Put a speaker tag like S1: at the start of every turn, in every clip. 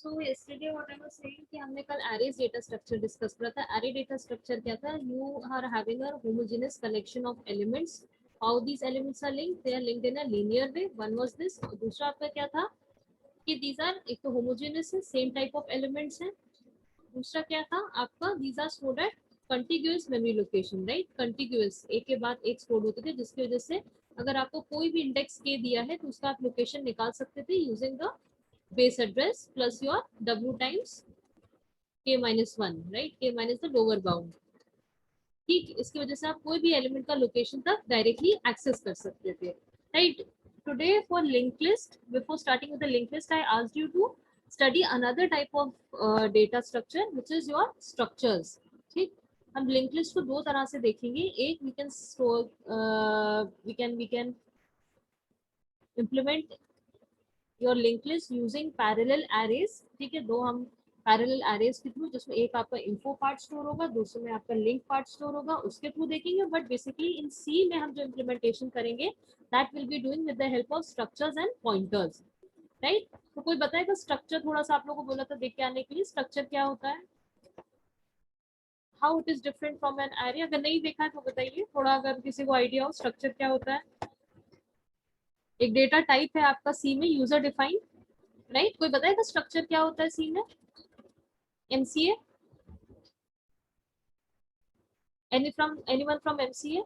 S1: So yesterday what I was saying कि हमने कल arrays data structure discuss करा था. Array data structure क्या था? You are having a homogeneous collection of elements. How these elements are linked? They are linked in a linear way. One was this. और दूसरा आपका क्या था? कि these are एक तो homogeneous है, same type of elements है. दूसरा क्या था आपका? These are stored at contiguous memory location, right? Contiguous एक के बाद एक stored होते थे, जिसकी वजह से अगर आपको कोई भी इंडेक्स के दिया है तो उसका आप लोकेशन निकाल सकते थे using the base address plus your w times k minus 1, right? K minus the lower bound. ठीक, इसकी वजह से आप कोई भी एलिमेंट का लोकेशन तक डायरेक्टली एक्सेस कर सकते थे, right? Today for link list, before starting with the link list I asked you to study another type of data structure which is your structures. ठीक, हम लिंक लिस्ट को दो तरह से देखेंगे. एक we can store we can implement your link list using parallel arrays. ठीक है, दो हम पैरेलल एरेज के थ्रू, जिसमें एक आपका इन्फो पार्ट स्टोर होगा, दूसरे में आपका लिंक पार्ट स्टोर होगा, उसके थ्रू देखेंगे. बट बेसिकली इन सी में हम जो इम्प्लीमेंटेशन करेंगे that will be doing with the help of structures and pointers, right? तो कोई बताएगा स्ट्रक्चर? थोड़ा सा आप लोगों को बोला था देख के आने के लिए, स्ट्रक्चर क्या होता है, how it is different from an array. अगर नहीं देखा है तो बताइए थोड़ा, अगर किसी को आइडिया हो स्ट्रक्चर क्या होता है. एक डेटा टाइप है आपका सी में यूजर डिफाइंड, राइट? कोई बताएगा स्ट्रक्चर क्या होता है सी में? MCA? Anyone from MCA?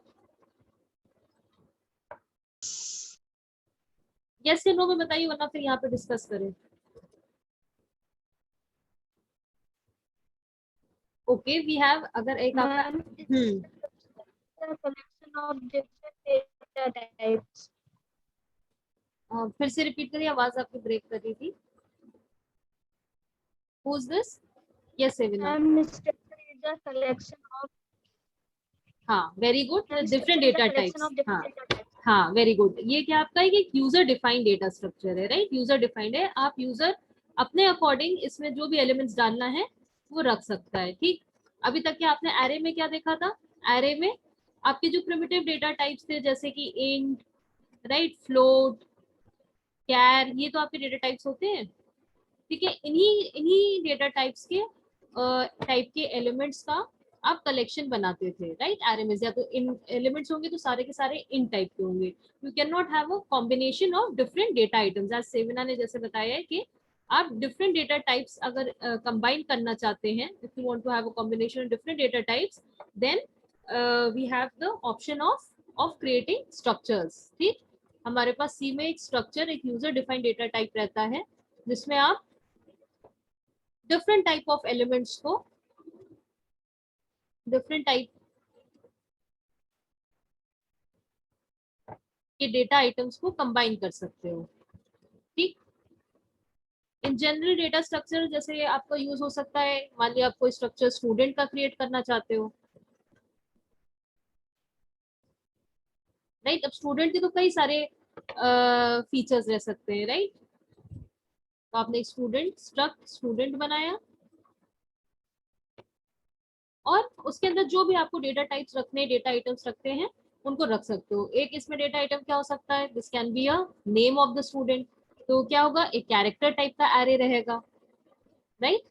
S1: Yes या no में बताइए, वरना फिर यहाँ पे डिस्कस करें. ओके, वी हैव, अगर एक आपका
S2: collection of different data types.
S1: फिर से रिपीट करिए, आवाज आपकी ब्रेक कर रही थी. Who is this? Yes, Sevina.
S2: Structure is the collection of
S1: हाँ, very good. Different data types. हाँ
S2: data types.
S1: हाँ, वेरी गुड. ये क्या आपका है कि यूजर डिफाइंड डेटा स्ट्रक्चर है, राइट? यूजर डिफाइंड है, आप यूजर अपने अकॉर्डिंग इसमें जो भी एलिमेंट्स डालना है वो रख सकता है. ठीक, अभी तक क्या आपने एरे में क्या देखा था? एरे में आपके जो प्रिमिटिव डेटा टाइप्स थे, जैसे कि इंट, राइट, फ्लोट, कैर, ये तो आपके डेटा टाइप्स होते हैं. ठीक है, इन्हीं डेटा टाइप्स के टाइप के एलिमेंट्स का आप कलेक्शन बनाते थे, राइट? एरे में या तो इन एलिमेंट्स होंगे तो सारे के सारे इन टाइप के होंगे. You can not have a combination of different data items. आज सेविना ने जैसे बताया है कि आप डिफरेंट डेटा टाइप्स अगर कंबाइन करना चाहते हैं, if you want to have a combination of different data types, then we have the option of creating structures. ठीक, हमारे पास सी में एक स्ट्रक्चर, एक यूजर डिफाइंड डेटा टाइप रहता है, जिसमें आप डिफरेंट टाइप ऑफ एलिमेंट्स को, डिफरेंट टाइप के डेटा आइटम्स को कंबाइन कर सकते हो. ठीक, इन जनरल डेटा स्ट्रक्चर जैसे आपका यूज हो सकता है, मान लिया आप कोई स्ट्रक्चर स्टूडेंट का क्रिएट करना चाहते हो, राइट? अब स्टूडेंट के तो कई सारे फीचर्स रह सकते हैं, राइट? तो आपने स्टूडेंट स्ट्रक्ट स्टूडेंट बनाया और उसके अंदर जो भी आपको डेटा टाइप्स रखने, डेटा आइटम्स रखते हैं, उनको रख सकते हो. एक इसमें डेटा आइटम क्या हो सकता है? This can be a name of the student. तो क्या होगा? एक कैरेक्टर टाइप का एरे रहेगा, राइट?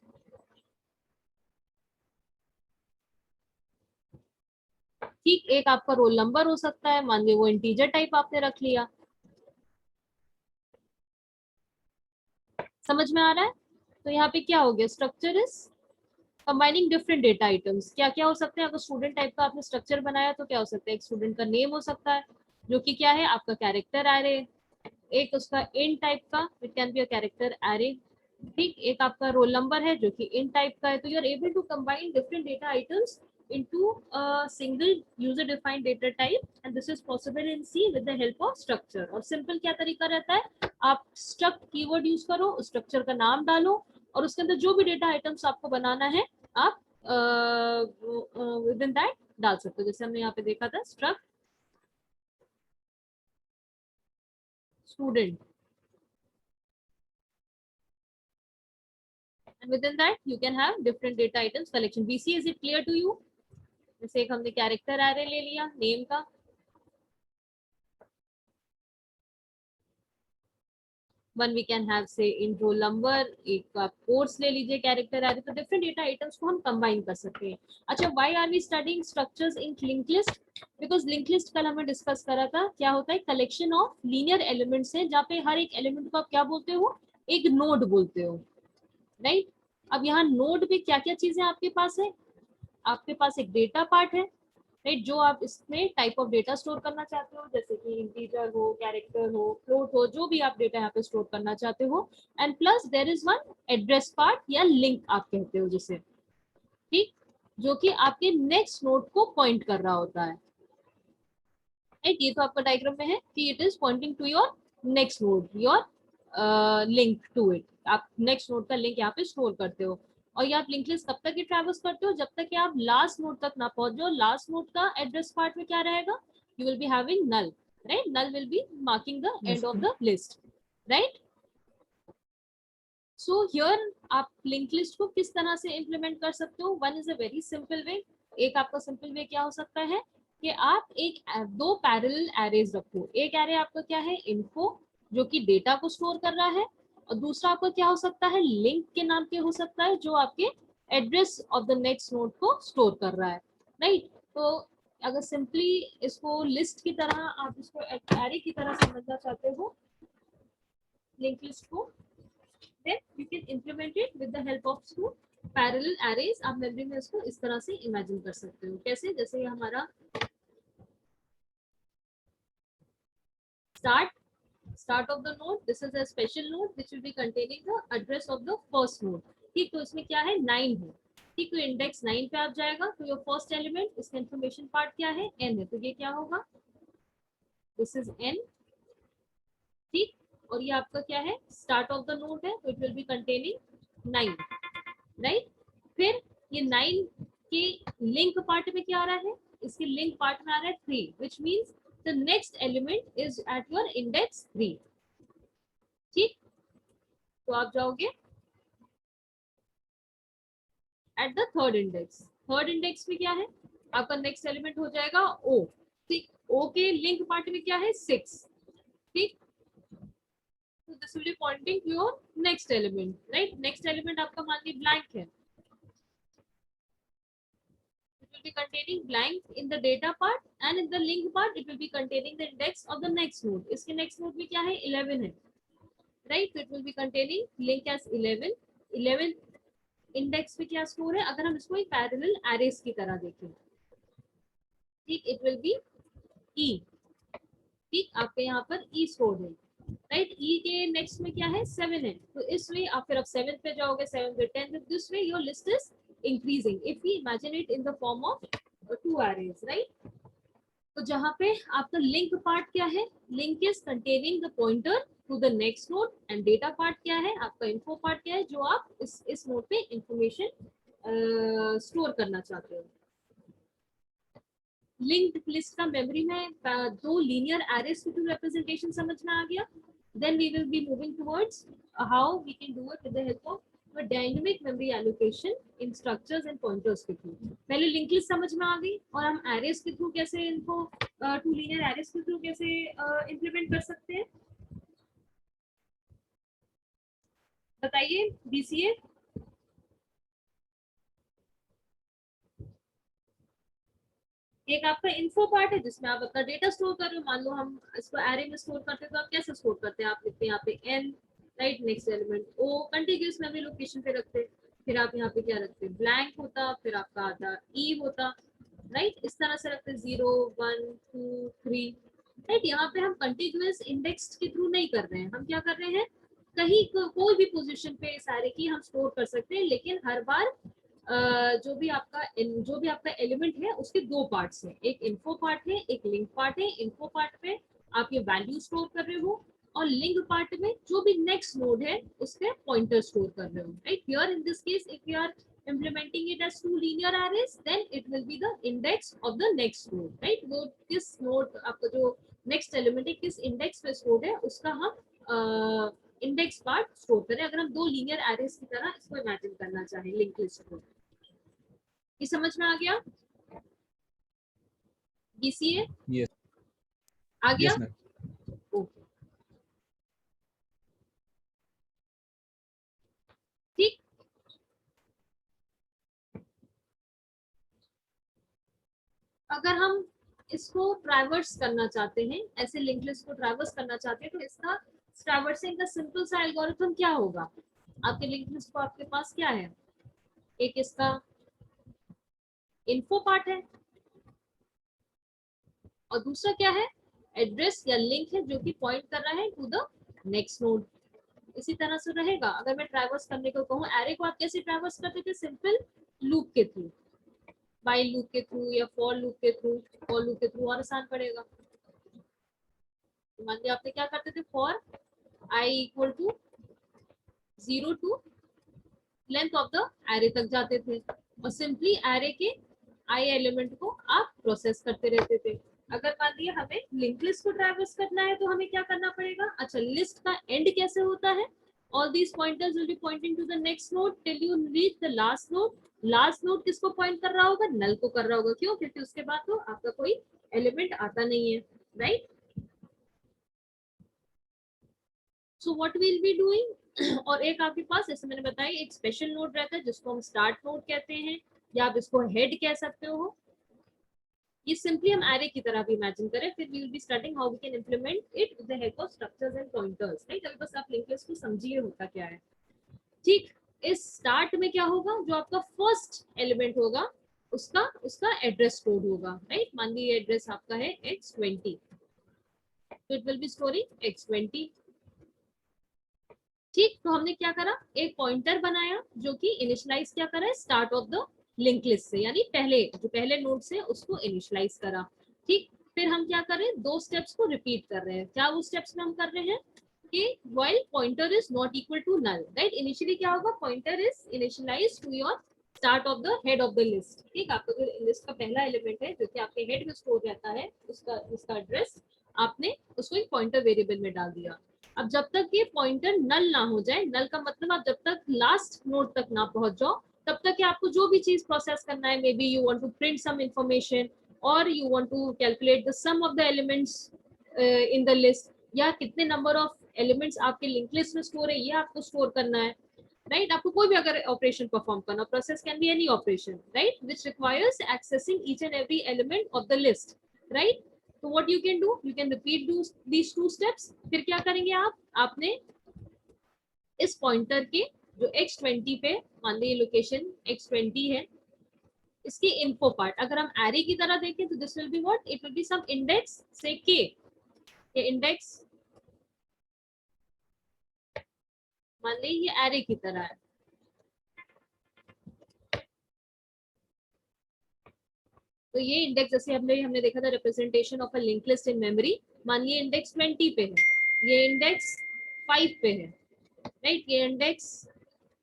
S1: ठीक, एक आपका रोल नंबर हो सकता है, मान लीजिए वो इंटीजर टाइप आपने रख लिया. समझ में आ रहा है? तो यहाँ पे क्या हो गया? Structure is combining different data items. क्या क्या हो सकते हैं? अगर स्टूडेंट टाइप का आपने स्ट्रक्चर बनाया तो क्या हो सकता है? एक स्टूडेंट का नेम हो सकता है, जो कि क्या है आपका कैरेक्टर एरे. एक उसका इन टाइप का, it can be a character array. ठीक, एक आपका रोल नंबर है जो कि इन टाइप का है. तो you are able to combine different data items into a single user defined data type, and this is possible in C with the help of structure. और simple क्या तरीका रहता है? आप struct कीवर्ड यूज करो, उस स्ट्रक्चर का नाम डालो और उसके अंदर जो भी डेटा आइटम्स आपको बनाना है आप विद इन दैट डाल सकते हो. जैसे हमने यहाँ पे देखा था struct student, and within that you can have different data items collection. BC, is it clear to you? जैसे एक हमने कैरेक्टर एरे ले लिया नेम का, one we can have say intro number, एक आप कोर्स ले लीजिए कैरेक्टर एरे, तो डिफरेंट डेटा आइटम्स को हम कंबाइन कर सकते हैं। अच्छा, why are we studying structures in link list? Because link list कल हमने डिस्कस करा था, क्या होता है, कलेक्शन ऑफ लीनियर एलिमेंट्स है, जहाँ पे हर एक एलिमेंट को आप क्या बोलते हो, एक नोड बोलते हो, राइट? अब यहाँ नोड में क्या क्या चीजें आपके पास है, आपके पास एक डेटा पार्ट है, राइट, जो आप इसमें टाइप ऑफ डेटा स्टोर करना चाहते हो, जैसे कि इंटीजर हो, कैरेक्टर हो, फ्लोट हो, जो भी आप डेटा यहाँ पे स्टोर करना चाहते हो। And plus there is one address part या लिंक आप कहते हो जिसे, ठीक, जो कि आपके नेक्स्ट नोड को पॉइंट कर रहा होता है। राइट, ये तो आपका डायग्राम में है कि it is pointing to your next node, your link to it. आप नेक्स्ट नोड का लिंक यहाँ पे स्टोर करते हो। और ये आप लिंक लिस्ट कब तक ही ट्रैवर्स करते हो, जब तक कि आप लास्ट नोड तक ना पहुंच जाओ। लास्ट नोड का एड्रेस पार्ट में क्या रहेगा, you will be having null, right, null will be marking the end of the list, right. So here आप लिंक लिस्ट को किस तरह से इंप्लीमेंट कर सकते हो, one is a very simple way. एक आपका सिंपल वे क्या हो सकता है कि आप एक दो पैरेलल एरेज रखो। एक एरे आपका क्या है, इन्फो, जो कि डेटा को स्टोर कर रहा है, और दूसरा आपका क्या हो सकता है, लिंक के नाम के हो सकता है, जो आपके address of the next node को स्टोर कर रहा है, राइट। तो अगर सिंपली इसको लिस्ट की तरह, आप इसको एरे की तरह समझना चाहते हो लिंक लिस्ट को, then you can implement it with the help of two parallel arrays। आप मेमोरी में इसको इस तरह से इमेजिन कर सकते हो, कैसे, जैसे ये हमारा start of the node, this is a special node which will be containing the address of the first node, ठीक। तो इसमें क्या है, 9 है, ठीक। तो इंडेक्स 9 पे आप जाएगा, तो योर फर्स्ट एलिमेंट, इसका इंफॉर्मेशन पार्ट क्या है, n है, तो ये क्या होगा, दिस इज n, ठीक। और ये आपका क्या है, स्टार्ट ऑफ द नोड है, तो it will B containing 9, right. फिर ये 9 के लिंक पार्ट में क्या आ रहा है, इसके लिंक पार्ट में आ रहा है 3, which means the next element is at your index 3, ठीक। तो आप जाओगे एट द थर्ड इंडेक्स में क्या है, आपका नेक्स्ट एलिमेंट हो जाएगा ओ, ठीक। ओ के लिंक पार्ट में क्या है, 6, ठीक। तो this will be pointing to your next element, right. Next element आपका मान ली ब्लैंक है, it will be containing blank in the data part, and in the link part it will be containing the index of the next node। इसके next node में क्या है, 11 है, right। so it will be containing link as 11 index पे क्या store है, अगर हम इसको एक पैरेलल एरेस की तरह देखें, ठीक, इट विल बी ई, ठीक। आपके यहाँ पर ई स्टोर है, राइट। ई के नेक्स्ट में क्या है, 7 है, तो इस वे आप फिर अब 7 पे जाओगे, 7 पे 10, this way your list is increasing if we imagine it in the form of 2 arrays, right. तो जहाँ पे आपका लिंक पार्ट क्या है, link is containing the pointer to the next node, and data part क्या है, आपका इन्फो पार्ट क्या है, जो आप इस नोड पे इंफॉर्मेशन स्टोर करना चाहते हो। लिंक्ड लिस्ट का मेमोरी में दो लीनियर एरेस के थ्रू रिप्रेजेंटेशन समझ में आ गया। Then we will be moving towards how we can do it with the help of dynamic memory allocation in structures and pointers के थ्रू। पहले लिंक लिस्ट समझ में आ गई, और हम एरेस के थ्रू कैसे इनको टू लीनियर एरेस के थ्रू कैसे इंप्लीमेंट कर सकते हैं, बताइए बीसीए। एक आपका इन्फो पार्ट है जिसमें आप अपना डेटा स्टोर कर रहे हो, मान लो हम इसको एरे में स्टोर करते हैं, तो आप कैसे स्टोर करते हैं, आप लिखते हैं यहाँ पे n, राइट, नेक्स्ट एलिमेंट ओ, कंटिन्यूअस मेमोरी लोकेशन पे रखते हैं, फिर आप यहाँ पे क्या रखते हैं, ब्लैंक होता, फिर आपका आधा ई होता, राइट, इस तरह से रखते हैं 0 1 2 3, राइट। यहाँ पे हम कंटिन्यूअस इंडेक्स के थ्रू नहीं कर रहे हैं, हम क्या कर रहे हैं, कहीं कोई भी पोजीशन पे सारे की हम स्टोर कर सकते हैं, लेकिन हर बार जो भी आपका एलिमेंट है उसके दो पार्ट्स हैं, एक इन्फो पार्ट है, एक लिंक पार्ट है। इन्फो पार्ट में आप ये वैल्यू स्टोर कर रहे हो, और लिंक पार्ट में जो भी नेक्स्ट नोड है उसके पॉइंटर स्टोर कर रहे हो, right. Here in this case if you are implementing it as two linear arrays, then it will be the index of the next node, right। वो किस नोड, आपका जो नेक्स्ट एलिमेंट है किस इंडेक्स पे स्टोर है, उसका हम इंडेक्स पार्ट स्टोर करें, अगर हम दो लीनियर एरेस की तरह इसको इमेजिन करना चाहें लिंक लिस्ट को। ये समझ में आ गया, बीसीए
S3: Yes.
S1: आ गया,
S3: Yes, ma'am.
S1: ओके। अगर हम इसको ट्रैवर्स करना चाहते हैं, ऐसे लिंक लिस्ट को ट्रैवर्स करना चाहते हैं, तो इसका ट्रैवर्सिंग का सिंपल सा एल्गोरिथम क्या होगा? आपके लिंक लिस्ट को आपके पास क्या है? एक इसका इन्फो पार्ट है और दूसरा क्या है? एड्रेस या लिंक है जो कि पॉइंट कर रहा है टू द नेक्स्ट नोड। इसी तरह से रहेगा। अगर मैं ट्रैवर्स करने को कहूँ, एरे को आप कैसे ट्रैवर्स करते थे? सिंपल लूप के थ्रू, बाई लूप के थ्रू या फॉर लूप के थ्रू। फॉर लूप के थ्रू और आसान पड़ेगा। मान लिया आपने क्या करते थे, for i equal to 0 to length of the array तक जाते थे और सिंपली एरे के आई एलिमेंट को आप प्रोसेस करते रहते थे। अगर मान लिया हमें लिंक लिस्ट को ट्रैवर्स करना है तो हमें क्या करना पड़ेगा? अच्छा, लिस्ट का एंड कैसे होता है? All these pointers will be pointing to the next node till you reach the last node. Last node किसको पॉइंट कर रहा होगा? नल को कर रहा होगा। क्यों? क्योंकि उसके बाद तो आपका कोई एलिमेंट आता नहीं है, right? So what will be doing और एक आपके पास, जैसे मैंने बताया, एक स्पेशल नोड रहता है जिसको हम स्टार्ट नोड कहते हैं या आप इसको हेड कह सकते हो। ये सिंपली हम एरे की तरह भी इमेजिन करें, फिर we will be starting how we can implement it with the help of structures and pointers, right? अभी बस आप लिंक लिस्ट को समझिए होता क्या है। ठीक, इस स्टार्ट में क्या होगा? जो आपका फर्स्ट एलिमेंट होगा उसका उसका एड्रेस कोड होगा, राइट? मान लीजिए एड्रेस आपका है x20, तो it will B storing x20। ठीक, तो हमने क्या करा? एक पॉइंटर बनाया जो कि इनिशियलाइज क्या करा है? Start of the link list से, यानी पहले जो पहले नोड से उसको इनिशियलाइज करा। ठीक, फिर हम क्या कर रहे हैं? दो स्टेप्स को रिपीट कर रहे हैं। क्या वो स्टेप्स में हम कर रहे हैं कि while pointer is not equal to null, right? Initially क्या होगा? Pointer is initialize to your start of the head of the list. ठीक, आपका जो लिस्ट का पहला एलिमेंट है जो कि आपके हेड में स्टोर रहता है, उसका एड्रेस आपने उसको एक पॉइंटर वेरिएबल में डाल दिया। अब जब तक ये पॉइंटर नल ना हो जाए, नल का मतलब आप जब तक लास्ट नोड तक ना पहुंच जाओ, तब तक आपको जो भी चीज प्रोसेस करना है, maybe you want to print some information और you want to calculate the sum of the elements in the list, या कितने नंबर ऑफ एलिमेंट्स आपके लिंक लिस्ट में स्टोर है ये आपको स्टोर करना है, राइट? आपको कोई भी अगर ऑपरेशन परफॉर्म करना, process can be any operation, right, which requires accessing each and every element of the list, right? तो what you can do, you can repeat these two steps. फिर क्या करेंगे आप? आपने इस पॉइंटर के जो x20 पे, मान लीजिए लोकेशन x20 है, इसकी इन्फो पार्ट अगर हम एरे की तरह देखें तो this will be what? It will be some index से k, ये इंडेक्स मान लीजिए ये एरे की तरह है। तो ये इंडेक्स जैसे हमने देखा था representation of a link list in memory, मान लीजिए इंडेक्स 20 पे है, ये इंडेक्स 5 पे है, राइट? ये इंडेक्स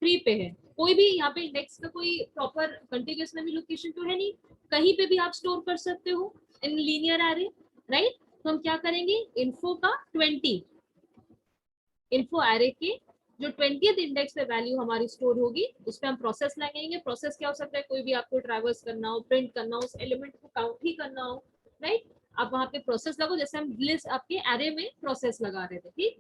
S1: 3 पे है। कोई भी यहाँ पे इंडेक्स का कोई प्रॉपर कंटिन्यूअस मेमोरी लोकेशन तो है नहीं, कहीं पे भी आप स्टोर कर सकते हो इन लीनियर एरे, राइट? तो हम क्या करेंगे? इन्फो का 20, इन्फो एरे के जो 20th इंडेक्स पे वैल्यू हमारी स्टोर होगी उस पर हम प्रोसेस लगाएंगे। प्रोसेस क्या हो सकता है? कोई भी आपको ट्रैवर्स करना हो, प्रिंट करना हो, उस एलिमेंट को काउंट ही करना हो, राइट? आप वहां पे प्रोसेस लगो, जैसे हम लिस्ट आपके एरे में प्रोसेस लगा रहे थे। ठीक,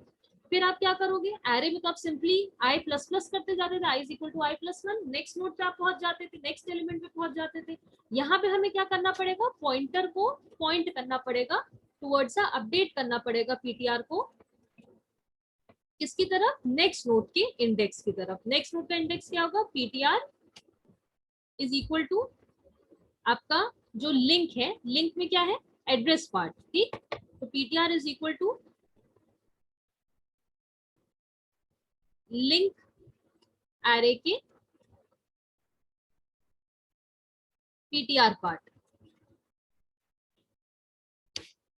S1: फिर आप क्या करोगे? एरे में तो आप सिंपली आई प्लस प्लस करते जाते थे, I is equal to I plus one, next node पे आप पहुंच जाते थे, नेक्स्ट एलिमेंट पे पहुंच जाते थे। यहाँ पे हमें क्या करना पड़ेगा? पॉइंटर को पॉइंट करना पड़ेगा टुवर्ड्स, अपडेट करना पड़ेगा पीटीआर को, किसकी तरफ? नेक्स्ट नोड के इंडेक्स की तरफ। नेक्स्ट नोड का इंडेक्स क्या होगा? पीटीआर इज इक्वल टू आपका जो लिंक है, लिंक में क्या है? Address part. ठीक, तो PTR is equal to link array के पीटीआर पार्ट,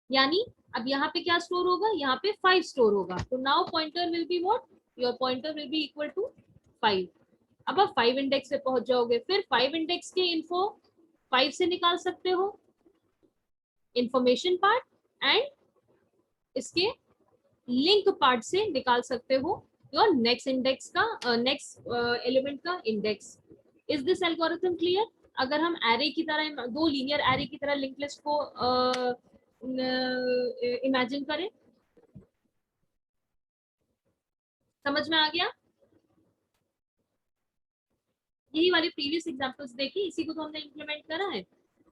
S1: यानी अब यहाँ पे क्या स्टोर होगा? यहाँ पे 5 स्टोर होगा। तो now pointer will be what? Your pointer will be equal to 5। अब आप 5 इंडेक्स पे पहुंच जाओगे, फिर 5 इंडेक्स के इन्फो 5 से निकाल सकते हो, इंफॉर्मेशन पार्ट, एंड इसके लिंक पार्ट से निकाल सकते हो योर नेक्स्ट इंडेक्स का, नेक्स्ट एलिमेंट का index. Is this algorithm clear? अगर हम एरे की तरह, दो लीनियर एरे की तरह लिंक लिस्ट को इमेजिन करें, समझ में आ गया? यही वाली प्रीवियस एग्जांपल्स देखी, इसी को तो हमने इम्प्लीमेंट करा है।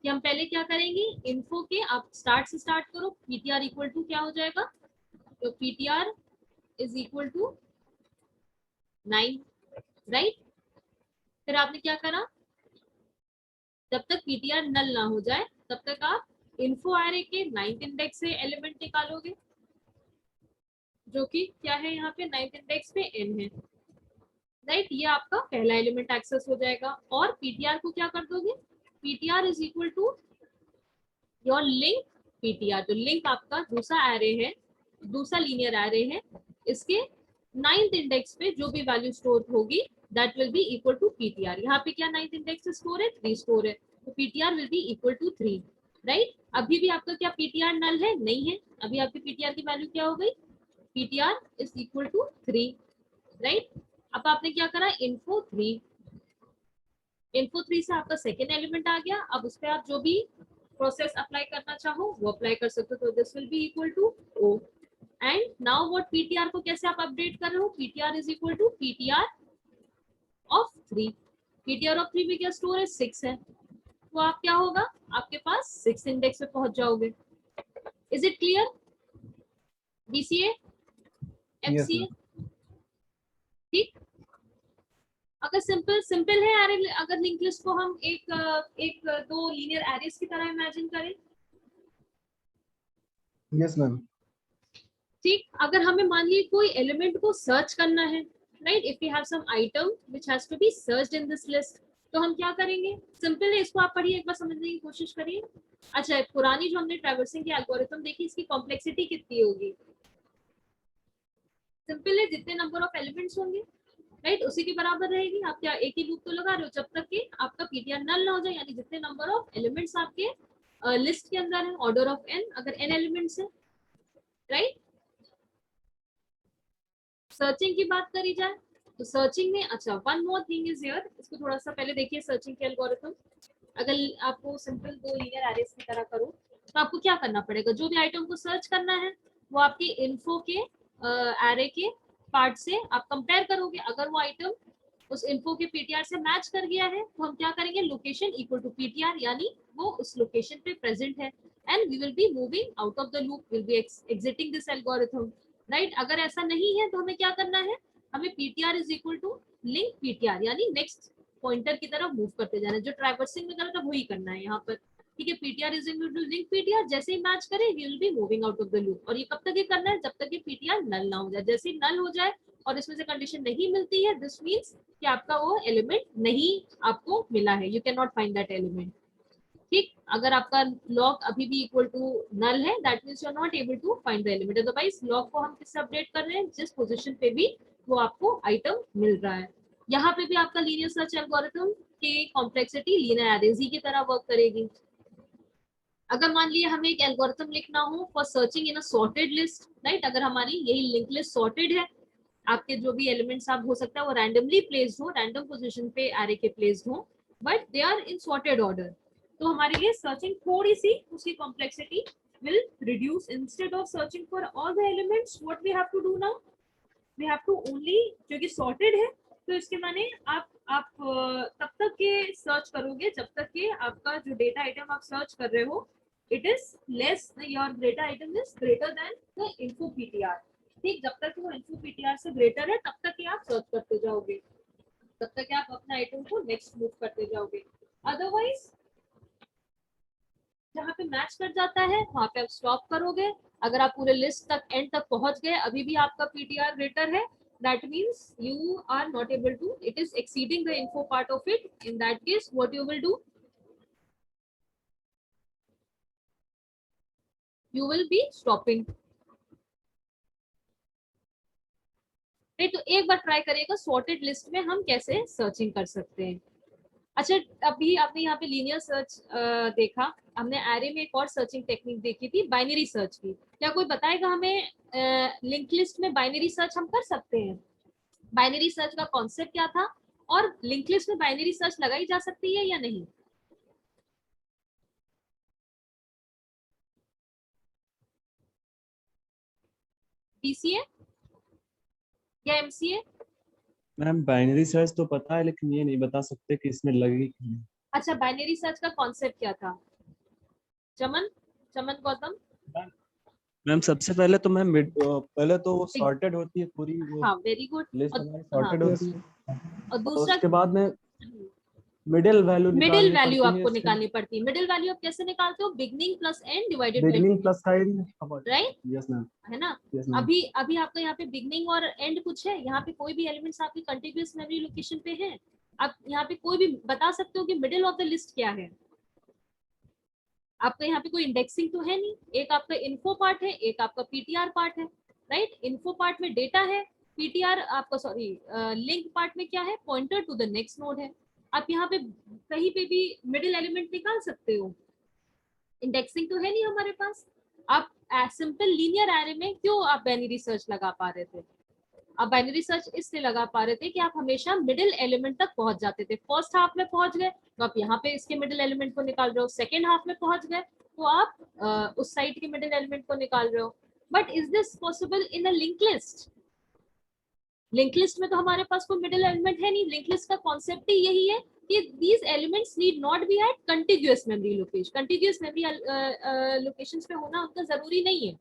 S1: कि हम पहले क्या करेंगे, इन्फो के आप स्टार्ट से स्टार्ट करो, पीटीआर इक्वल टू क्या हो जाएगा, तो PTR is equal to 9, right. फिर आपने क्या करा, जब तक पीटीआर नल ना हो जाए तब तक आप इन्फो एरे के 9th इंडेक्स से एलिमेंट निकालोगे, जो कि क्या है यहाँ पे 9th इंडेक्स पे n है, राइट। ये आपका पहला एलिमेंट एक्सेस हो जाएगा। और पीटीआर को क्या कर दोगे, PTR is equal to your link PTR, जो लिंक आपका दूसरा एरे है, दूसरा लीनियर एरे है, इसके 9th इंडेक्स पे जो भी वैल्यू स्टोर होगी that will be equal to PTR. यहाँ पे क्या 9th इंडेक्स से स्टोर है, 3 स्टोर है, तो PTR will be equal to 3, right. अभी भी आपका क्या पीटीआर नल है, नहीं है, अभी आपकी पीटीआर की वैल्यू क्या हो गई, PTR is equal to 3, right. अब आपने क्या करा, इन्फो 3, इन्फो 3 से आपका सेकेंड एलिमेंट आ गया। अब उस पर आप जो भी प्रोसेस अप्लाई करना चाहो वो अप्लाई कर सकते हो, तो this will be equal to O. And now what, PTR को कैसे आप अपडेट कर रहे हो, PTR is equal to PTR of 3, PTR of 3 में क्या स्टोर है, 6 है, तो आप क्या होगा, आपके पास 6 इंडेक्स पे पहुंच जाओगे। Is it clear, BCA
S3: Yes,
S1: FCA,
S3: ma'am.
S1: ठीक। अगर सिंपल सिंपल है एरे, अगर लिंक लिस्ट को हम एक दो लीनियर एरेस की तरह इमेजिन करें,
S3: Yes, ma'am.
S1: ठीक। अगर हमें मान लीजिए कोई एलिमेंट को सर्च करना है, right, if you have some item which has to be searched in this list, तो हम क्या करेंगे, सिंपल है, इसको आप पढ़िए, एक बार समझने की कोशिश करिए। अच्छा, पुरानी जो हमने ट्रैवर्सिंग की एल्गोरिथम देखी, इसकी कॉम्प्लेक्सिटी कितनी होगी, सिंपल है, जितने नंबर ऑफ एलिमेंट्स होंगे, राइट, उसी के बराबर रहेगी। आप क्या एक ही लूप तो लगा रहे हो, जब तक कि आपका पीटीआर नल ना हो जाए, यानी जितने नंबर ऑफ एलिमेंट्स आपके लिस्ट के अंदर है, ऑर्डर ऑफ एन, अगर एन एलिमेंट्स है, राइट। सर्चिंग की बात करी जाए तो सर्चिंग में, अच्छा, one more thing is here, इसको थोड़ा सा पहले देखिए सर्चिंग के एल्गोरिथम। अगर आपको सिंपल दो लीनियर एरेस की तरह करो, तो आपको क्या करना पड़ेगा, जो भी आइटम को सर्च करना है वो आपके इन्फो के एरे के पार्ट से आप कंपेयर करोगे। अगर वो आइटम उस इन्फो के पीटीआर से मैच कर गया है तो हम क्या करेंगे, लोकेशन इक्वल टू पीटीआर, यानी वो उस लोकेशन पे प्रेजेंट है, and we will be moving out of the loop, will be exiting this algorithm, right. अगर ऐसा नहीं है तो हमें क्या करना है, हमें PTR is equal to link PTR, यानी नेक्स्ट पॉइंटर की तरफ मूव करते जाना है, जो ट्रैवर्सिंग में करा था वही करना है यहाँ पर, ठीक है। PTR is equal to link PTR, जैसे ही मैच करे we will be moving out of the loop, और ये कब तक ये करना है, जब तक ये पीटीआर नल ना हो जाए। जैसे ही नल हो जाए और इसमें से कंडीशन नहीं मिलती है, दिस मींस कि आपका वो एलिमेंट नहीं आपको मिला है, you can not find that element, ठीक। अगर आपका लॉग अभी भी इक्वल टू नल है, that means you are not able to find the element. Otherwise log को हम किससे अपडेट कर रहे हैं, जिस पोजीशन पे भी वो आपको आइटम मिल रहा है। यहाँ पे भी आपका लीनियर सर्च एल्गोरिथम की कॉम्प्लेक्सिटी लीनियर एरेज की तरह वर्क करेगी। अगर मान लीजिए हमें एक एल्गोरिथम लिखना हो for searching in a sorted list, right, अगर हमारी यही लिंक लिस्ट सॉर्टेड है, आपके जो भी एलिमेंट्स आप हो सकता है वो रैंडमली प्लेस्ड हो, रैंडम पोजीशन पे एरे के प्लेस्ड हो, but they are in sorted order, तो हमारे लिए सर्चिंग थोड़ी सी उसकी complexity will reduce। instead of searching for all the elements, what we have to do now, we have to only, क्योंकि sorted है तो इसके माने आप तब तक के सर्च करोगे जब तक के आपका जो डेटा आइटम आप सर्च कर रहे हो it is less, your data item is greater than the info PTR, ठीक। जब तक वो इन्फो पीटीआर से ग्रेटर है तब तक ही आप सर्च करते जाओगे, तब तक आप अपना आइटम को नेक्स्ट मूव करते जाओगे। अदरवाइज जहाँ पे मैच कर जाता है वहां पे आप स्टॉप करोगे। अगर आप पूरे लिस्ट तक एंड तक पहुंच गए अभी भी आपका पीटीआर ग्रेटर है, that means you are not able to, it is exceeding the info part of it, in that case what you will do, you will be stopping, तो एक बार ट्राई करिएगा सॉर्टेड लिस्ट में हम कैसे searching कर सकते हैं। अच्छा, अभी आपने यहाँ पे लीनियर सर्च देखा, हमने एरे में एक और सर्चिंग टेक्निक देखी थी, बाइनरी सर्च की। क्या कोई बताएगा हमें लिंक लिस्ट में बाइनरी सर्च हम कर सकते हैं, बाइनरी सर्च का कॉन्सेप्ट क्या था, और लिंक लिस्ट में बाइनरी सर्च लगाई जा सकती है या नहीं? बीसीए या एमसीए?
S4: मैम बाइनरी सर्च तो पता है लेकिन ये नहीं बता सकते कि इसमें लगेगी कि नहीं।
S1: अच्छा, बाइनरी सर्च का कॉन्सेप्ट क्या था, चमन, चमन गौतम।
S4: मैम सबसे पहले तो मैम पहले तो वो सॉर्टेड होती है पूरी, वो
S1: हाँ वेरी गुड।
S4: लिस्ट
S1: और
S4: हमारी
S1: हाँ,
S4: सॉर्टेड होती है,
S1: और
S4: और
S1: दूसरा
S4: उसके बाद में मिडिल वैल्यू
S1: मिडिल
S4: निकालनी
S1: वैल्यू
S4: पड़ती है
S1: आपको
S4: इसके,
S1: निकालनी पड़ती है। मिडिल वैल्यू आप कैसे निकालते हो? Beginning plus and divided by
S3: beginning
S1: 2,
S3: plus का
S1: राइट?
S3: यस मैम,
S1: है ना?
S3: Yes ma'am.
S1: अभी अभी आपका यहाँ पे बिगनिंग और एंड कुछ है? यहाँ पे कोई भी एलिमेंट्स आपकी कंटिन्यूअस मेमोरी लोकेशन पे है? आप यहाँ पे कोई भी बता सकते हो कि मिडिल ऑफ द लिस्ट क्या है? आपका यहाँ पे कोई इंडेक्सिंग तो है नहीं। एक आपका इन्फो पार्ट है, एक आपका पीटीआर पार्ट है, राइट? इन्फो पार्ट में डेटा है, पीटीआर आपका सॉरी लिंक पार्ट में क्या है? Pointer to the next node है। आप यहाँ पे कहीं पे भी मिडिल एलिमेंट निकाल सकते हो। इंडेक्सिंग तो है नहीं हमारे पास। आप सिंपल लीनियर एरे में क्यों आप बाइनरी सर्च लगा पा रहे थे? आप बाइनरी सर्च इसलिए लगा पा रहे थे कि आप हमेशा मिडिल एलिमेंट तक पहुंच जाते थे। फर्स्ट हाफ में पहुंच गए तो आप यहाँ पे इसके मिडिल एलिमेंट को निकाल रहे हो, सेकेंड हाफ में पहुंच गए तो आप उस साइड के मिडिल एलिमेंट को निकाल रहे हो। But is this possible in a link list? Link list में तो हमारे पास कोई मिडिल एलिमेंट है नहीं। लिंक लिस्ट का कॉन्सेप्ट ही यही है कि these elements need not be at contiguous memory location. contiguous memory locations पे होना उनका जरूरी नहीं है,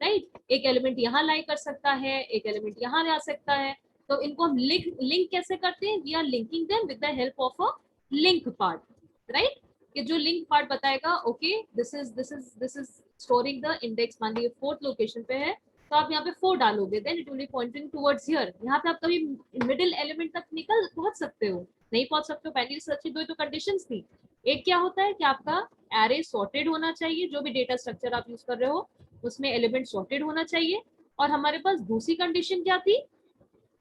S1: राइट? एक एलिमेंट यहाँ लाई कर सकता है, एक एलिमेंट यहाँ जा सकता है। तो इनको हम लिंक कैसे करते हैं? We are linking them with the help of a link part, right? कि जो लिंक पार्ट बताएगा okay this is storing the index, मान लीजिए 4th लोकेशन पे है तो आप यहाँ पे 4 डालोगे, then it will be pointing towards here. यहाँ पे आप कभी मिडिल एलिमेंट तक निकल पहुंच सकते हो? नहीं पहुंच सकते हो। पहली सर्च की दो तो कंडीशंस थी। एक क्या होता है कि आपका एरे सॉर्टेड होना चाहिए, जो भी डेटा स्ट्रक्चर आप यूज कर रहे हो उसमें एलिमेंट सॉर्टेड होना चाहिए। और हमारे पास दूसरी कंडीशन क्या थी?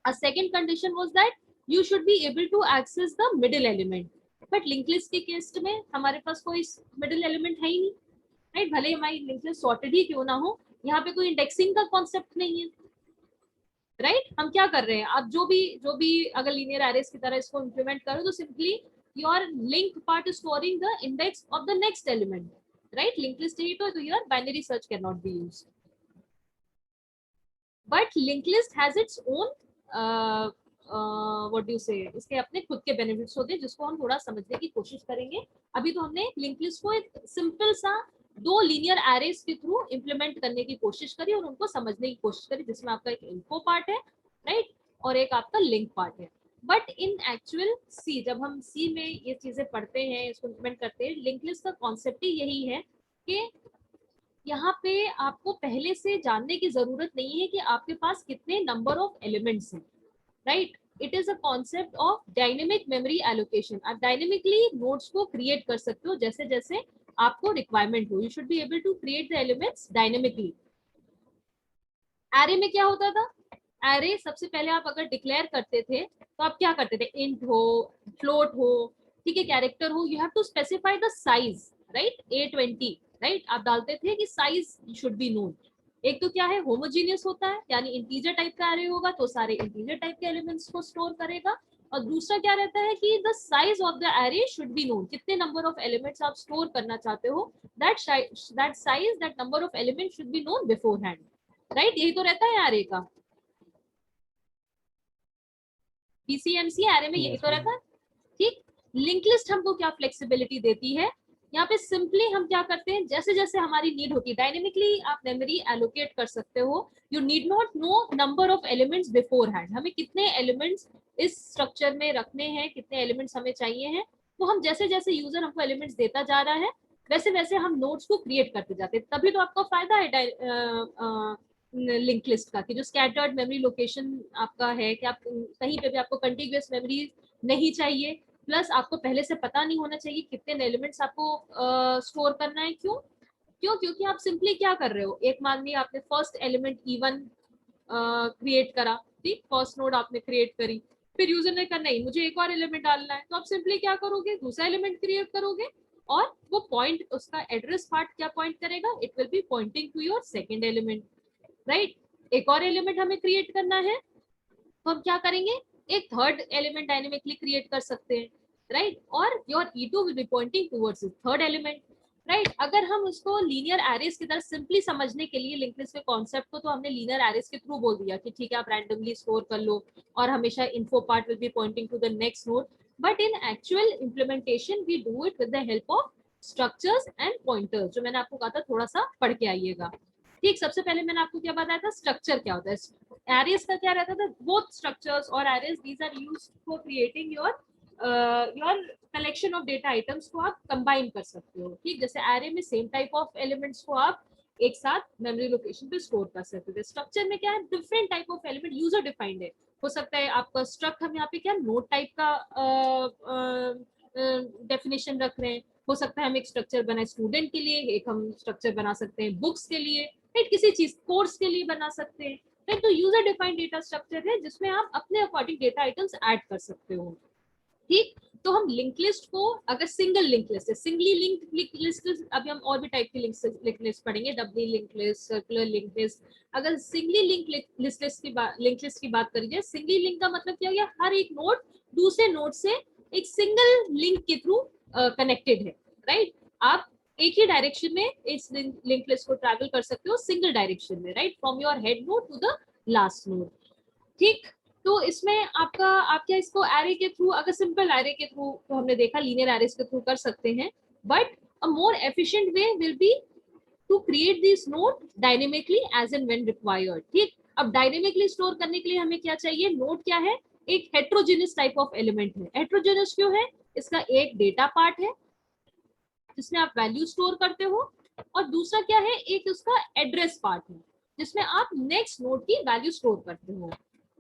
S1: Uh second condition was that you should be able to access the middle element. But link list के केस में हमारे पास कोई मिडिल एलिमेंट है ही नहीं, राइट? भले हमारी लिंक लिस्ट सॉर्टेड ही क्यों ना हो, यहाँ पे कोई इंडेक्सिंग का कॉन्सेप्ट नहीं है, राइट? हम क्या कर रहे हैं? आप जो भी अगर लीनियर एरेस की तरह इसको इंप्लीमेंट करो तो simply your link part is storing the index of the next element, right? Link list यही तो your binary search can not be used. But link list has its own what do you से, इसके अपने खुद के benefits होते हैं जिसको हम थोड़ा समझने की कोशिश करेंगे। अभी तो हमने लिंक लिस्ट को एक सिंपल सा 2 लीनियर एरेस के थ्रू इंप्लीमेंट करने की कोशिश करी और उनको समझने की कोशिश करी, जिसमें आपका एक इन्फो पार्ट है, राइट? और एक आपका लिंक पार्ट है। बट इन एक्चुअल सी, जब हम सी में ये चीजें पढ़ते हैं, इसको इंप्लीमेंट करते हैं, लिंक लिस्ट का कॉन्सेप्ट ही यही है कि यहाँ पे आपको पहले से जानने की जरूरत नहीं है कि आपके पास कितने नंबर ऑफ एलिमेंट्स हैं, right? It is a concept of dynamic memory allocation. आप डायनेमिकली नोड्स को क्रिएट कर सकते हो जैसे जैसे आपको रिक्वायरमेंट हो। You should be able to create the elements dynamically. Array में क्या होता था? एरे सबसे पहले आप अगर डिक्लेयर करते थे तो आप क्या करते थे? इंट हो, फ्लोट हो, ठीक है, कैरेक्टर हो, you have to specify the size, right? A20, right? आप डालते थे कि साइज शुड बी नोन। एक तो क्या है, होमोजीनियस होता है, यानी इंटीजर टाइप का एरे होगा तो सारे इंटीजर टाइप के एलिमेंट्स को स्टोर करेगा। और दूसरा क्या रहता है कि the size of the array should be known, कितने नंबर ऑफ एलिमेंट्स आप स्टोर करना चाहते हो, that size, that number of elements should be known before hand, right? यही तो रहता है एरे का। पीसीएमसी एरे में यही तो रहता है, ठीक? लिंक लिस्ट हमको क्या फ्लेक्सिबिलिटी देती है? यहाँ पे सिंपली हम क्या करते हैं, जैसे जैसे हमारी नीड होती है डायनेमिकली आप मेमोरी एलोकेट कर सकते हो। You need not know number of elements before hand. हमें कितने एलिमेंट्स इस स्ट्रक्चर में रखने हैं, कितने एलिमेंट्स हमें चाहिए हैं, वो हम जैसे जैसे यूजर हमको एलिमेंट्स देता जा रहा है वैसे वैसे हम नोड्स को क्रिएट करते जाते हैं। तभी तो आपका फायदा है लिंक लिस्ट का, कि जो स्कैटर्ड मेमोरी लोकेशन आपका है कि आप कहीं पे भी आपको कंटिन्यूअस मेमोरी नहीं चाहिए, प्लस आपको पहले से पता नहीं होना चाहिए कितने एलिमेंट्स आपको स्टोर करना है। क्यों? क्योंकि आप सिंपली क्या कर रहे हो, एक मान लिया आपने फर्स्ट एलिमेंट E1 क्रिएट करा, ठीक? फर्स्ट नोड आपने क्रिएट करी, फिर यूजर ने कहा नहीं मुझे एक और एलिमेंट डालना है, तो आप सिंपली क्या करोगे, दूसरा एलिमेंट क्रिएट करोगे और वो पॉइंट, उसका एड्रेस पार्ट क्या पॉइंट करेगा, it will be pointing to your second element, right? एक और एलिमेंट हमें क्रिएट करना है तो हम क्या करेंगे, एक थर्ड एलिमेंट डायनेमिकली क्रिएट कर सकते हैं, राइट? और your E2 will be pointing towards third element, right? अगर हम उसको लीनियर एरेस की तरह सिंपली समझने के लिए लिंक लिस्ट के कॉन्सेप्ट को तो हमने लीनियर एरेस के थ्रू बोल दिया कि ठीक है आप रैंडमली स्टोर कर लो और हमेशा info part will be pointing to the next node, but in actual implementation we do it with the help of structures and pointers, जो मैंने आपको कहा था थोड़ा सा पढ़ के आइएगा। ठीक, सबसे पहले मैंने आपको क्या बताया था, स्ट्रक्चर क्या होता है। एरेज का क्या रहता था, बोथ स्ट्रक्चर्स और arrays these are used for creating your collection of data items को आप कंबाइन कर सकते हो। ठीक, जैसे एरे में सेम टाइप ऑफ एलिमेंट्स को आप एक साथ मेमोरी लोकेशन पे स्टोर कर सकते थे। स्ट्रक्चर में क्या है, different type of element user defined है। हो सकता है आपका स्ट्रक्ट, हम यहाँ पे क्या नोड टाइप का डेफिनेशन रख रहे हैं। हो सकता है हम एक स्ट्रक्चर बनाए स्टूडेंट के लिए, एक हम स्ट्रक्चर बना सकते हैं बुक्स के लिए, राइट, किसी चीज कोर्स के लिए बना सकते हैं, राइट। तो यूजर डिफाइंड डेटा स्ट्रक्चर है जिसमें आप अपने अकॉर्डिंग डेटा आइटम्स ऐड कर सकते हो। ठीक, तो हम लिंक लिस्ट को, अगर सिंगल लिंक लिस्ट है, सिंगली लिंक लिस्ट, अभी हम और भी टाइप की लिंक लिस्ट पढ़ेंगे, doubly link list, circular link list. अगर सिंगली लिंक लिस्ट की बात करी जाए, सिंगली लिंक का मतलब क्या हो गया, हर एक नोड दूसरे नोड से एक सिंगल लिंक के थ्रू कनेक्टेड है, राइट। आप एक ही डायरेक्शन में इस लिंक लिस्ट को ट्रैवल कर सकते हो, सिंगल डायरेक्शन में, right, from your head node to the last node. ठीक, तो इसमें आपका, आप क्या इसको एरे के थ्रू, अगर सिंपल एरे के थ्रू तो हमने देखा लीनियर एरेज के थ्रू कर सकते हैं, but a more efficient way will be to create this node dynamically as and when required. ठीक, अब डायनेमिकली स्टोर करने के लिए हमें क्या चाहिए, नोड क्या है, एक हेट्रोजेनियस टाइप ऑफ एलिमेंट है। हेट्रोजेनियस क्यों है, इसका एक डेटा पार्ट है जिसमें आप वैल्यू स्टोर करते हो, और दूसरा क्या है, एक उसका एड्रेस पार्ट है जिसमें आप नेक्स्ट नोड की वैल्यू स्टोर करते हो।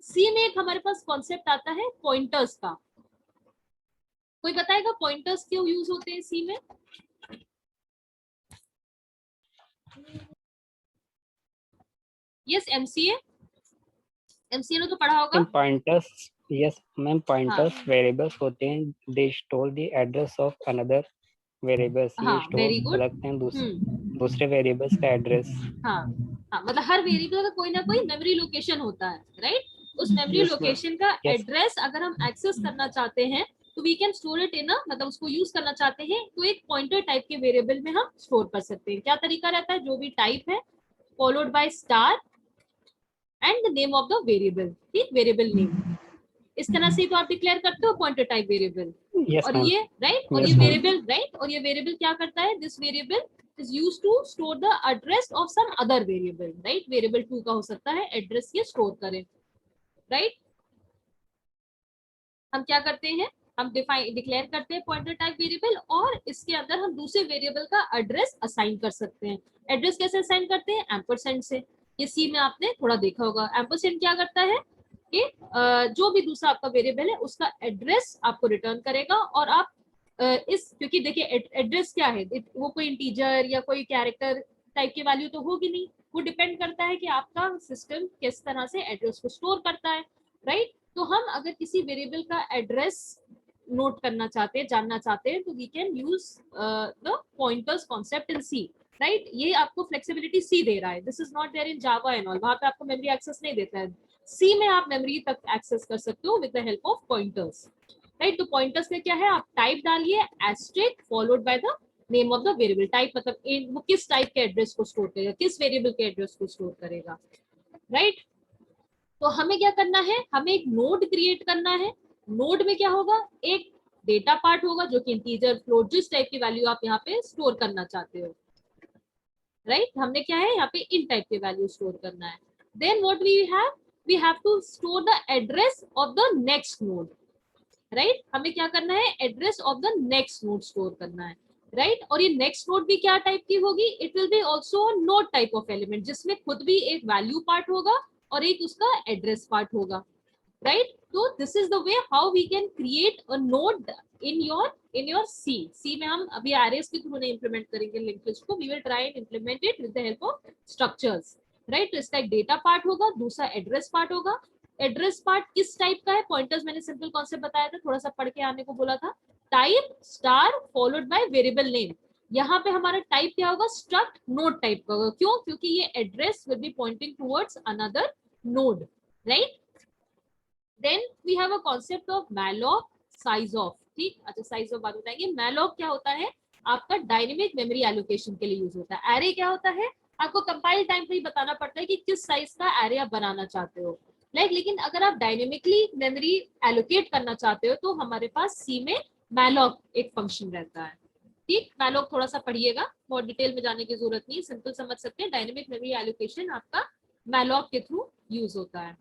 S1: सी में एक हमारे पास कॉन्सेप्ट आता है पॉइंटर्स का। कोई बताएगा पॉइंटर्स क्यों यूज होते हैं सी में? यस, एमसीए ने तो पढ़ा होगा।
S5: पॉइंटर्स, यस मैम, पॉइंटर्स
S1: हाँ।
S5: वेरिएबल्स होते हैं, they store the address of another variables. ये
S1: हाँ, वेरी
S5: स्टोर
S1: गुड।
S5: रखते हैं दूसरे वेरिएबल्स का एड्रेस।
S1: हाँ हाँ, मतलब हर वेरिएबल का कोई ना कोई मेमोरी लोकेशन होता है, राइट। उस मेमोरी
S4: Yes,
S1: लोकेशन का
S5: Yes.
S1: एड्रेस अगर हम एक्सेस करना चाहते हैं तो we can store it in, मतलब उसको यूज करना चाहते हैं तो एक पॉइंटर टाइप के वेरिएबल में हम स्टोर कर सकते हैं। क्या तरीका रहता है, जो भी टाइप है followed by star and the name of the variable. ठीक, वेरिएबल नेम, इस तरह से तो आप डिक्लेयर करते हो पॉइंटर टाइप वेरिएबल।
S5: यस
S1: और
S5: मैम,
S1: ये राइट, और ये
S5: Yes, ma'am.
S1: वेरिएबल, राइट, और ये वेरिएबल क्या करता है, this variable is used to store the address of some other variable, right। Variable 2 का हो सकता है एड्रेस ये स्टोर करें, राइट। हम क्या करते हैं, हम डिक्लेयर करते हैं पॉइंटर टाइप वेरिएबल, और इसके अंदर हम दूसरे वेरिएबल का एड्रेस असाइन कर सकते हैं। एड्रेस कैसे असाइन करते हैं, एम्परसेंड से। ये सी में आपने थोड़ा देखा होगा। एम्परसेंड क्या करता है कि जो भी दूसरा आपका वेरिएबल है उसका एड्रेस आपको रिटर्न करेगा, और आप इस, क्योंकि देखिए एड्रेस क्या है, वो कोई इंटीजर या कोई कैरेक्टर टाइप की वैल्यू तो होगी नहीं, वो डिपेंड करता है कि आपका सिस्टम किस तरह से एड्रेस को स्टोर करता है, राइट। तो हम अगर किसी वेरिएबल का एड्रेस नोट करना चाहते हैं, जानना चाहते हैं, तो we can use the pointers concept in C, right. ये आपको फ्लेक्सिबिलिटी सी दे रहा है, this is not there in Java and all, वहां पे आपको मेमोरी एक्सेस नहीं देता है। सी में आप मेमोरी तक एक्सेस कर सकते हो with the help of pointers, right. तो पॉइंटर्स में क्या है, आप टाइप डालिए asterisk followed by the name of the variable. Type मतलब वो किस टाइप के एड्रेस को स्टोर करेगा, किस वेरिएबल के एड्रेस को स्टोर करेगा, राइट। तो हमें क्या करना है, हमें एक नोड क्रिएट करना है। नोड में क्या होगा, एक डेटा पार्ट होगा जो कि इंटीजर, फ्लोट, जिस टाइप की वैल्यू आप यहाँ पे स्टोर करना चाहते हो, राइट। हमने क्या है यहाँ पे इन टाइप के वैल्यू स्टोर करना है। Then what we have to store the address of the next node, right. हमें क्या करना है, address of the next node store करना है, राइट। और ये नेक्स्ट नोड भी क्या टाइप की होगी, it will be also node type of element, जिसमें खुद भी एक वैल्यू पार्ट होगा और एक उसका एड्रेस पार्ट होगा, राइट। तो this is the way how we can create a node in your C में हम अभी एरेज के थ्रू नहीं इंप्लीमेंट करेंगे लिंक लिस्ट को, we will try and implement it with the help of structures, right. तो इसका एक डेटा पार्ट होगा, दूसरा एड्रेस पार्ट होगा। एड्रेस पार्ट किस टाइप का है, पॉइंटर्स मैंने सिंपल कॉन्सेप्ट बताया था, थोड़ा सा पढ़ के आने को बोला था। Type star followed by variable name, यहाँ पे हमारा टाइप क्या होगा, स्ट्रक्ट नोड टाइप का होगा। क्यों, क्योंकि ये address will be pointing towards another node, right. Then we have a concept of malloc, size of. ठीक, अच्छा साइज ऑफ बात बताएंगे। मैलॉक क्या होता है, आपका डायनेमिक मेमोरी एलोकेशन के लिए यूज होता है। एरे क्या होता है, आपको कंपाइल टाइम पे ही बताना पड़ता है कि किस साइज का एरे आप बनाना चाहते हो, लेकिन अगर आप डायनेमिकली मेमोरी एलोकेट करना चाहते हो तो हमारे पास सी में मैलॉक एक फंक्शन रहता है, ठीक, मैलोक थोड़ा सा पढ़िएगा, बहुत डिटेल में जाने की जरूरत नहीं है, सिंपल समझ सकते हैं। डायनेमिक मेमोरी एलोकेशन आपका मैलोक के थ्रू यूज होता है।